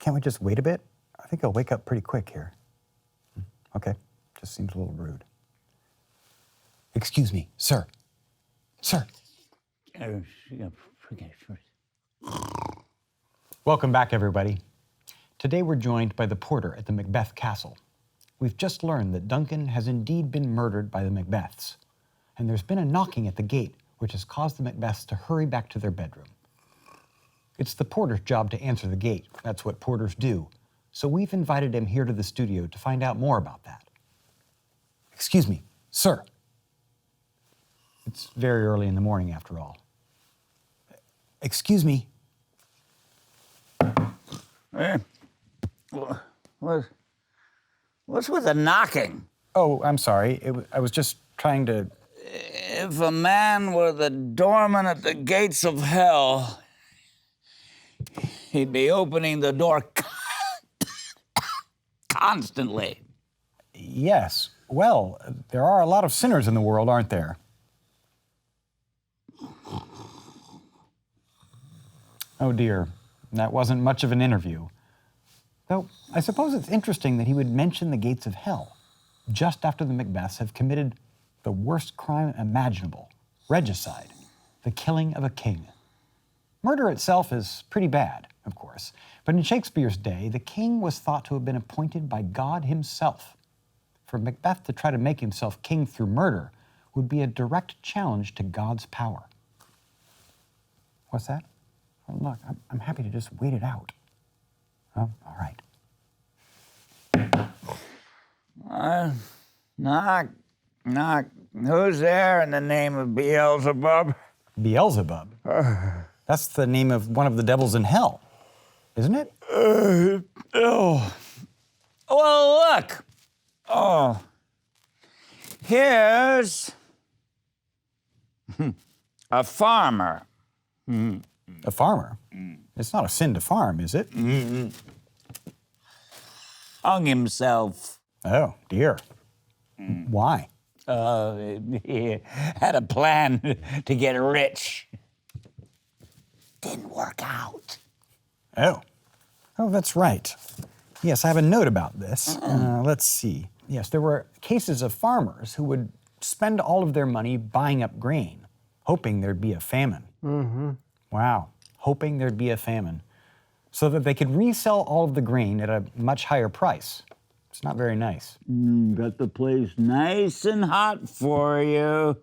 Can't we just wait a bit? I think he'll wake up pretty quick here. Okay, just seems a little rude. Excuse me, sir. Sir. Welcome back, everybody. Today we're joined by the porter at the Macbeth Castle. We've just learned that Duncan has indeed been murdered by the Macbeths, and there's been a knocking at the gate which has caused the Macbeths to hurry back to their bedroom. It's the porter's job to answer the gate. That's what porters do. So we've invited him here to the studio to find out more about that. Excuse me, sir. It's very early in the morning, after all. Excuse me. What's with the knocking? Oh, I'm sorry. I was just trying to... If a man were the doorman at the gates of hell, he'd be opening the door constantly. Yes. Well, there are a lot of sinners in the world, aren't there? Oh dear, that wasn't much of an interview. Though, I suppose it's interesting that he would mention the gates of hell just after the Macbeths have committed the worst crime imaginable, regicide, the killing of a king. Murder itself is pretty bad, of course, but in Shakespeare's day, the king was thought to have been appointed by God himself. For Macbeth to try to make himself king through murder would be a direct challenge to God's power. What's that? Oh, look, I'm happy to just wait it out. Oh, all right. Knock. Who's there in the name of Beelzebub? Beelzebub? That's the name of one of the devils in hell, isn't it? Oh. Well, look. Oh. Here's a farmer. A farmer? It's not a sin to farm, is it? Hung himself. Oh, dear. Why? He had a plan to get rich. Didn't work out. Oh, that's right. Yes, I have a note about this. Let's see. Yes, there were cases of farmers who would spend all of their money buying up grain, hoping there'd be a famine. Wow, hoping there'd be a famine, so that they could resell all of the grain at a much higher price. It's not very nice. Got the place nice and hot for you.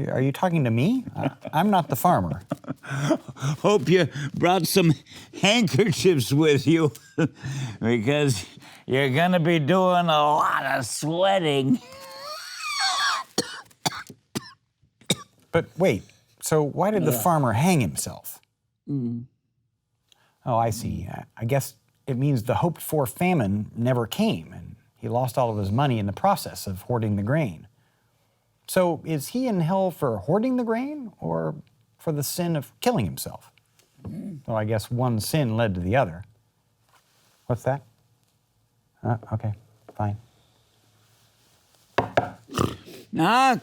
Are you talking to me? I'm not the farmer. Hope you brought some handkerchiefs with you, because you're gonna be doing a lot of sweating. But wait, so why did the farmer hang himself? Oh, I see. I guess it means the hoped-for famine never came, and he lost all of his money in the process of hoarding the grain. So is he in hell for hoarding the grain, or for the sin of killing himself? Well, I guess one sin led to the other. What's that? Okay, fine. Knock.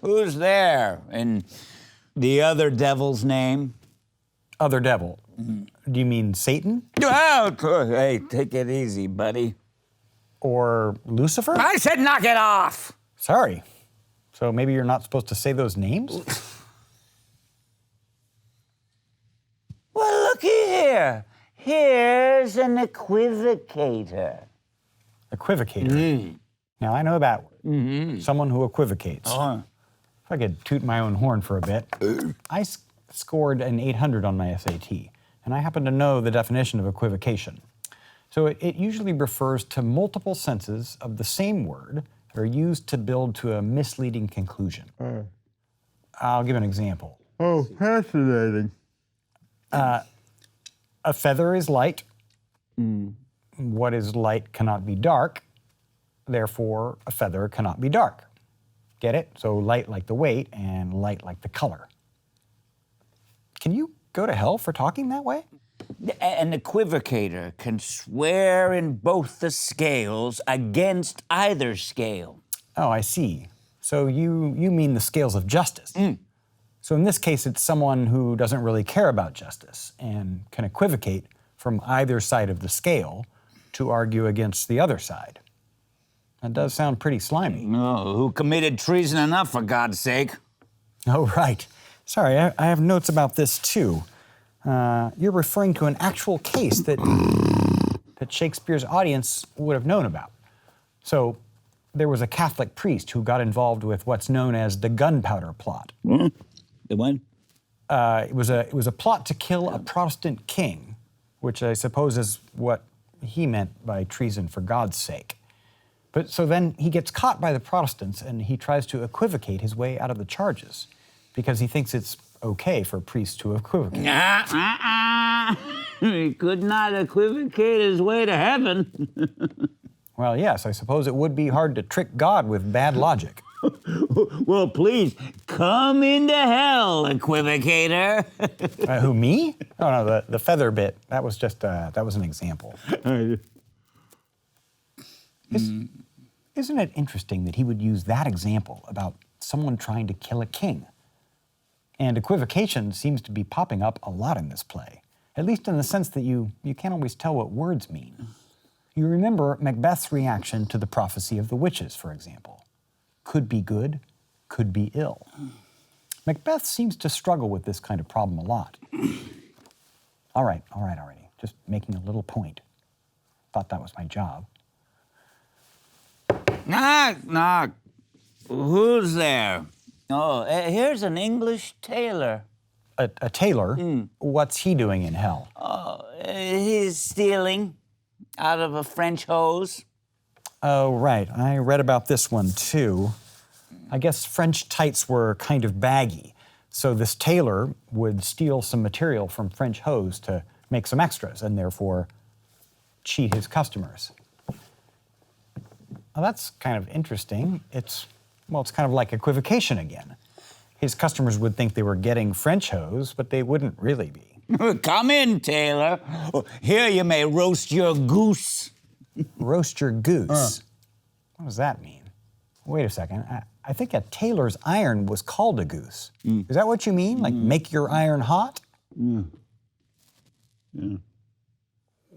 Who's there? In the other devil's name? Other devil? Do you mean Satan? Oh, hey, take it easy, buddy. Or Lucifer? I said knock it off! Sorry. So maybe you're not supposed to say those names? Well, looky here. Here's an equivocator. Equivocator? Now, I know that word. Someone who equivocates. If I could toot my own horn for a bit, I scored an 800 on my SAT, and I happen to know the definition of equivocation. So it usually refers to multiple senses of the same word that are used to build to a misleading conclusion. I'll give an example. Oh, fascinating. A feather is light. What is light cannot be dark. Therefore, a feather cannot be dark. Get it? So light like the weight and light like the color. Can you go to hell for talking that way? An equivocator can swear in both the scales against either scale. Oh, I see. So you mean the scales of justice. So in this case, it's someone who doesn't really care about justice and can equivocate from either side of the scale to argue against the other side. That does sound pretty slimy. Oh, who committed treason enough, for God's sake? Oh, right. Sorry, I have notes about this too. You're referring to an actual case that Shakespeare's audience would have known about. So there was a Catholic priest who got involved with what's known as the gunpowder plot. The one? It was a plot to kill a Protestant king, which I suppose is what he meant by treason for God's sake. But so then he gets caught by the Protestants and he tries to equivocate his way out of the charges because he thinks it's okay for priests to equivocate. He could not equivocate his way to heaven. Well, yes, I suppose it would be hard to trick God with bad logic. Well, please, come into hell, equivocator. Who, me? Oh, no, the feather bit, that was just, that was an example. Isn't it interesting that he would use that example about someone trying to kill a king? And equivocation seems to be popping up a lot in this play, at least in the sense that you can't always tell what words mean. You remember Macbeth's reaction to the prophecy of the witches, for example. Could be good, could be ill. Macbeth seems to struggle with this kind of problem a lot. All right, already. Just making a little point. Thought that was my job. Knock, knock. Who's there? Oh, here's an English tailor. A tailor? What's he doing in hell? Oh, he's stealing out of a French hose. Oh, right. I read about this one, too. I guess French tights were kind of baggy, so this tailor would steal some material from French hose to make some extras and therefore cheat his customers. Well, that's kind of interesting. It's kind of like equivocation again. His customers would think they were getting French hose, but they wouldn't really be. Come in, tailor. Here you may roast your goose. Roast your goose? What does that mean? Wait a second. I think a tailor's iron was called a goose. Is that what you mean? Like make your iron hot? Yeah.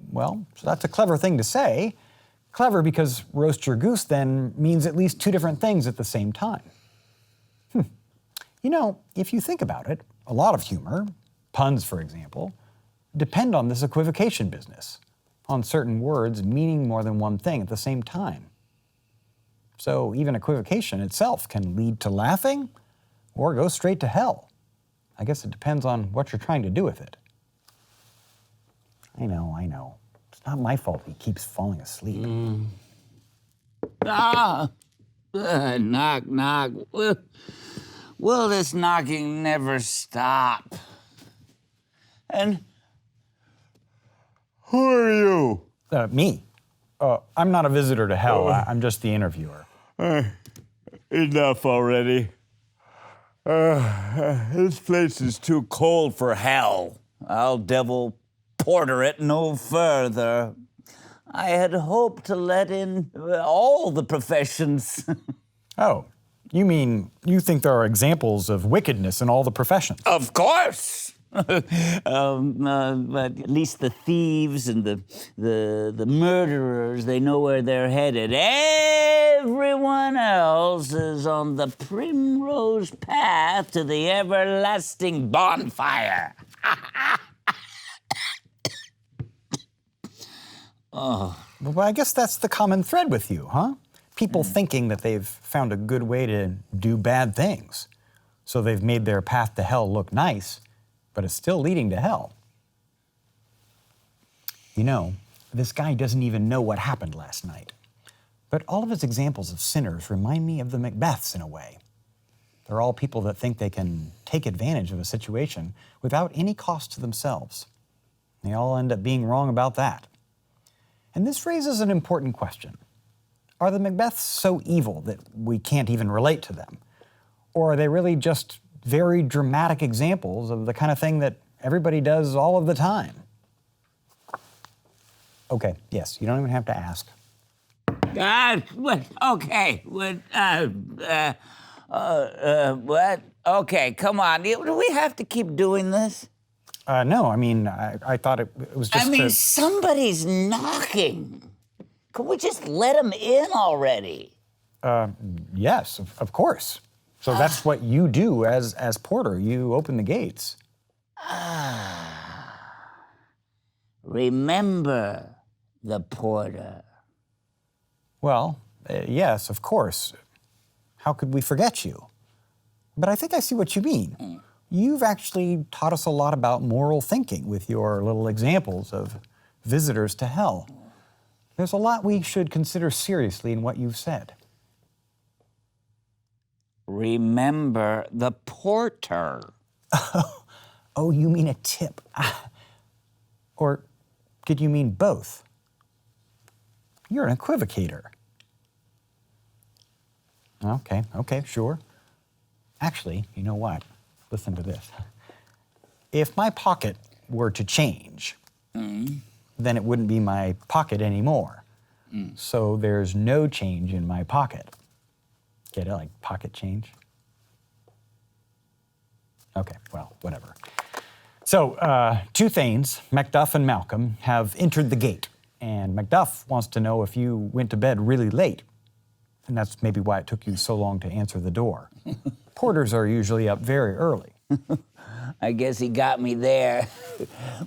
Well, so that's a clever thing to say. Clever because roast your goose then means at least two different things at the same time. You know, if you think about it, a lot of humor, puns for example, depend on this equivocation business, on certain words meaning more than one thing at the same time. So even equivocation itself can lead to laughing or go straight to hell. I guess it depends on what you're trying to do with it. I know. It's not my fault he keeps falling asleep. Knock, knock. Will this knocking never stop? And Who are you? Me? I'm not a visitor to hell. I'm just the interviewer. Enough already. This place is too cold for hell. I'll devil porter it no further. I had hoped to let in all the professions. Oh, you mean you think there are examples of wickedness in all the professions? Of course. But at least the thieves and the murderers, they know where they're headed. Everyone else is on the primrose path to the everlasting bonfire. Well, I guess that's the common thread with you, huh? People thinking that they've found a good way to do bad things. So they've made their path to hell look nice, but it's still leading to hell. You know, this guy doesn't even know what happened last night. But all of his examples of sinners remind me of the Macbeths in a way. They're all people that think they can take advantage of a situation without any cost to themselves. They all end up being wrong about that. And this raises an important question. Are the Macbeths so evil that we can't even relate to them? Or are they really just very dramatic examples of the kind of thing that everybody does all of the time? Okay, yes, you don't even have to ask. What? Okay. What? Okay, come on. Do we have to keep doing this? No, I mean, I thought it was just I mean, to... somebody's knocking. Can we just let him in already? Yes, of course. So that's what you do as porter. You open the gates. Remember the porter. Well, yes, of course. How could we forget you? But I think I see what you mean. You've actually taught us a lot about moral thinking with your little examples of visitors to hell. There's a lot we should consider seriously in what you've said. Remember the porter. Oh, you mean a tip. Or did you mean both? You're an equivocator. Okay, sure. Actually, you know what? Listen to this. If my pocket were to change, then it wouldn't be my pocket anymore. So there's no change in my pocket. Get it? Like pocket change? Okay, well, whatever. So, two Thanes, Macduff and Malcolm, have entered the gate. And Macduff wants to know if you went to bed really late. And that's maybe why it took you so long to answer the door. Porters are usually up very early. I guess he got me there.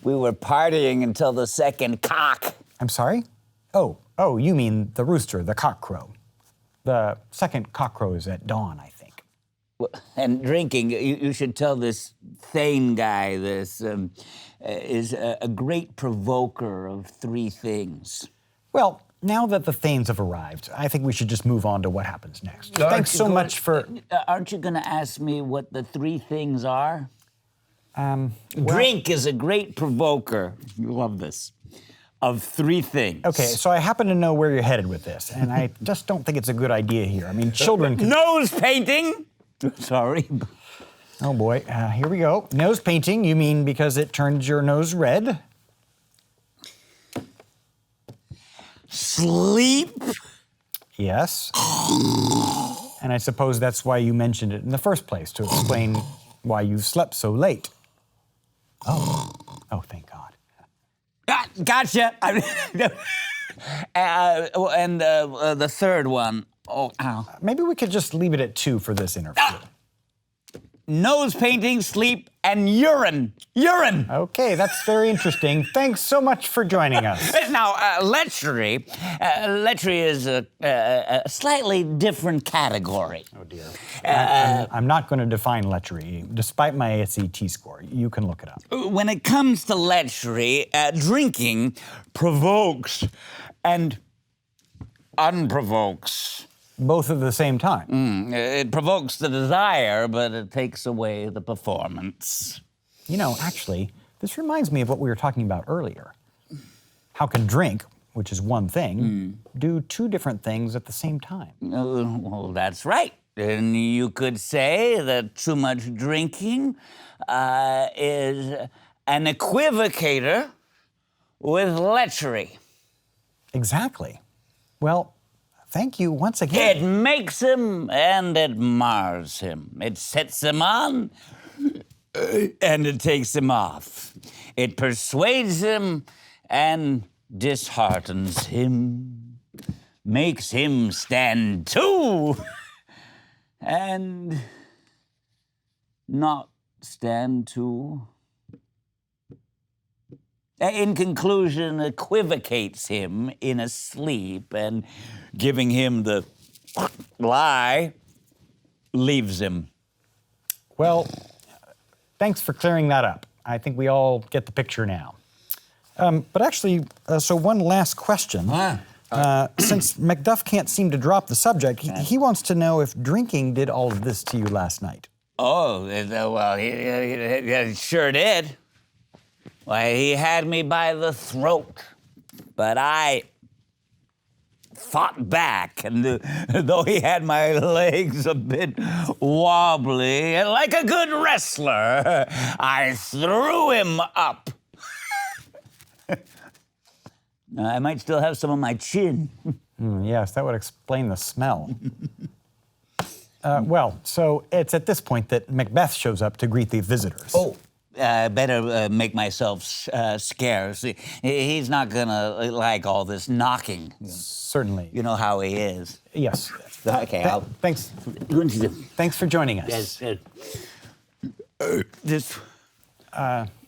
We were partying until the second cock. I'm sorry? Oh, you mean the rooster, the cockcrow. The second cockcrow is at dawn, I think. Well, and drinking, you should tell this Thane guy this, is a great provoker of three things. Well, now that the Thanes have arrived, I think we should just move on to what happens next. Thanks so much for... Aren't you going to ask me what the three things are? Well, Drink is a great provoker. You love this. Of three things. okay, so I happen to know where you're headed with this, and I just don't think it's a good idea here. I mean, children can... Nose painting! Sorry. Oh boy, here we go. Nose painting, you mean because it turns your nose red? Sleep? Yes. And I suppose that's why you mentioned it in the first place, to explain why you've slept so late. Oh, thank God. Gotcha. And the third one. Oh, ow. Maybe we could just leave it at 2 for this interview. Nose painting, sleep, and urine. Urine. Okay, that's very interesting. Thanks so much for joining us. Now, lechery. Lechery is a slightly different category. Oh dear. I'm not going to define lechery, despite my SAT score. You can look it up. When it comes to lechery, drinking provokes and unprovokes. Both at the same time. It provokes the desire, but it takes away the performance. You know, actually, this reminds me of what we were talking about earlier. How can drink, which is one thing, do 2 different things at the same time? Well, that's right. And you could say that too much drinking is an equivocator with lechery. Exactly. Well, thank you once again. It makes him and it mars him. It sets him on and it takes him off. It persuades him and disheartens him, makes him stand to and not stand to. In conclusion, equivocates him in a sleep and giving him the lie, leaves him. Well, thanks for clearing that up. I think we all get the picture now. But actually, so one last question. Since Macduff can't seem to drop the subject, he wants to know if drinking did all of this to you last night. Oh, well, he sure did. Why, he had me by the throat, but I fought back, and though he had my legs a bit wobbly, and like a good wrestler, I threw him up. I might still have some on my chin. Yes, that would explain the smell. Well, so it's at this point that Macbeth shows up to greet the visitors. Oh, better make myself scarce. He's not gonna like all this knocking. Certainly. You know how he is. Yes. Okay, I'll. Thanks. Thanks for joining us. Yes. This.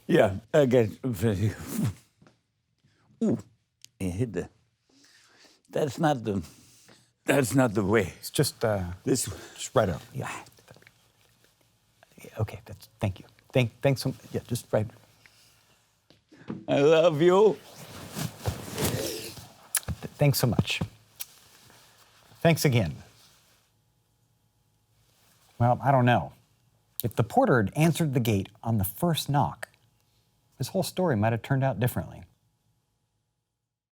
Yeah. Again. Ooh, he hit the. That's not the. That's not the way. It's just This. just right up. Yeah. Okay. Thank you. Thanks so. Yeah. Just right. I love you. Thanks so much. Thanks again. Well, I don't know. If the porter had answered the gate on the first knock, this whole story might have turned out differently.